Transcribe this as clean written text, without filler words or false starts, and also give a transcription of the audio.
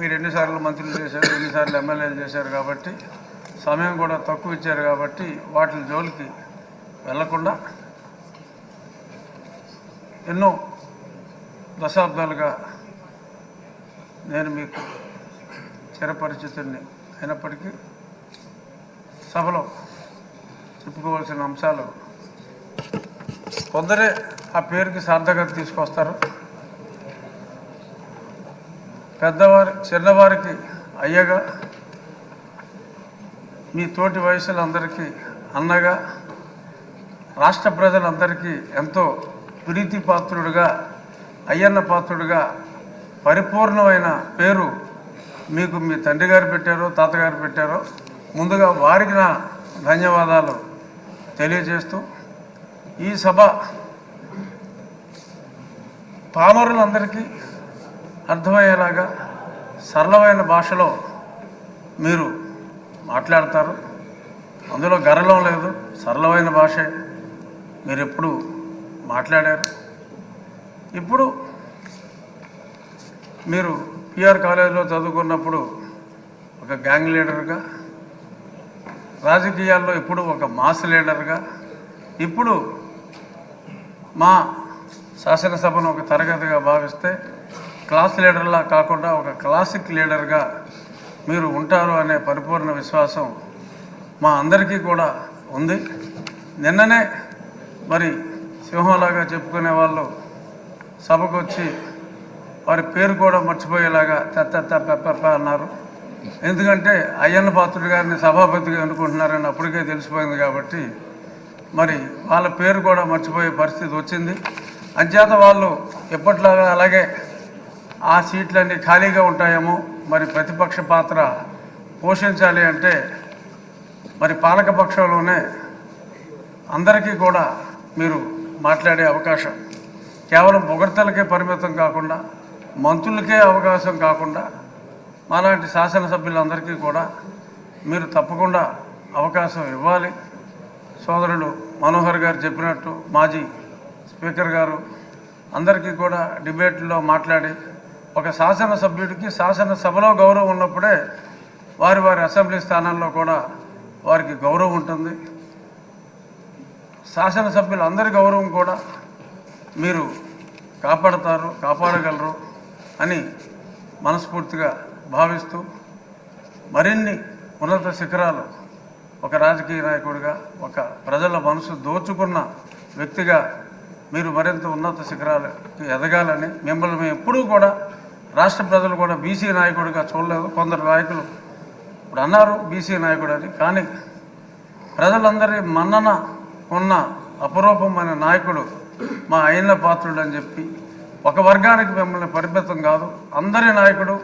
మీరు ఎన్నిసార్లు మంత్రులు చేశారు, ఎన్నిసార్లు ఎమ్మెల్యేలు చేశారు కాబట్టి సమయం కూడా తక్కువ ఇచ్చారు కాబట్టి వాటి జోలికి వెళ్లకుండా ఎన్నో దశాబ్దాలుగా నేను మీకు చిరపరిచితుడిని అయినప్పటికీ సభలో చెప్పుకోవాల్సిన అంశాలు కొందరే ఆ పేరుకి సార్థకత తీసుకొస్తారు. చిన్నవారికి అయ్యగా, మీ తోటి వయసులందరికీ అన్నగా, రాష్ట్ర ప్రజలందరికీ ఎంతో ప్రీతిపాత్రుడుగా, అయ్యన్న పాత్రుడుగా పరిపూర్ణమైన పేరు మీకు మీ తండ్రి గారు పెట్టారో తాతగారు పెట్టారో ముందుగా వారికి నా ధన్యవాదాలు తెలియజేస్తూ, ఈ సభ పామరులందరికీ అర్థమయ్యేలాగా సరళమైన భాషలో మీరు మాట్లాడతారు. అందులో గర్వం లేదు, సరళమైన భాషే మీరు ఎప్పుడు మాట్లాడారు. ఇప్పుడు మీరు పిఆర్ కాలేజీలో చదువుకున్నప్పుడు ఒక గ్యాంగ్ లీడర్గా, రాజకీయాల్లో ఇప్పుడు ఒక మాస్ లీడర్గా, ఇప్పుడు మా శాసనసభను ఒక తరగతిగా భావిస్తే క్లాస్ లీడర్లా కాకుండా ఒక క్లాసిక్ లీడర్గా మీరు ఉంటారు అనే పరిపూర్ణ విశ్వాసం మా అందరికీ కూడా ఉంది. నిన్ననే మరి సింహంలాగా చెప్పుకునే వాళ్ళు సభకు వచ్చి వారి పేరు కూడా మర్చిపోయేలాగా పెప్ప అన్నారు. ఎందుకంటే అయ్యన్న పాత్రుడు గారిని సభాపతిగా అనుకుంటున్నారని అప్పటికే తెలిసిపోయింది కాబట్టి మరి వాళ్ళ పేరు కూడా మర్చిపోయే పరిస్థితి వచ్చింది. అంచేత వాళ్ళు ఎప్పట్లాగా అలాగే ఆ సీట్లన్నీ ఖాళీగా ఉంటాయేమో, మరి ప్రతిపక్ష పాత్ర పోషించాలి అంటే మరి పాలకపక్షంలోనే అందరికీ కూడా మీరు మాట్లాడే అవకాశం కేవలం పొగడ్తలకే పరిమితం కాకుండా, మంత్రులకే అవకాశం కాకుండా మాలాంటి శాసనసభ్యులందరికీ కూడా మీరు తప్పకుండా అవకాశం ఇవ్వాలి. సోదరుడు మనోహర్ గారు చెప్పినట్టు మాజీ స్పీకర్ గారు అందరికీ కూడా డిబేట్లో మాట్లాడి ఒక శాసనసభ్యుడికి శాసనసభలో గౌరవం ఉన్నప్పుడే వారి అసెంబ్లీ స్థానాల్లో కూడా వారికి గౌరవం ఉంటుంది. శాసనసభ్యులందరి గౌరవం కూడా మీరు కాపాడగలరు అని మనస్ఫూర్తిగా భావిస్తూ మరిన్ని ఉన్నత శిఖరాలు ఒక రాజకీయ నాయకుడిగా, ఒక ప్రజల మనసు దోచుకున్న వ్యక్తిగా మీరు మరింత ఉన్నత శిఖరాలకి ఎదగాలని మిమ్మల్ని మేము ఎప్పుడూ కూడా రాష్ట్ర ప్రజలు కూడా బీసీ నాయకుడిగా చూడలేదు. కొందరు నాయకులు ఇప్పుడు అన్నారు బీసీ నాయకుడు అని, కానీ ప్రజలందరి మన్నన ఉన్న అపరూపమైన నాయకుడు మా అయ్యన్న పాత్రుడు అని చెప్పి ఒక వర్గానికి మిమ్మల్ని పరిమితం కాదు, అందరి నాయకుడు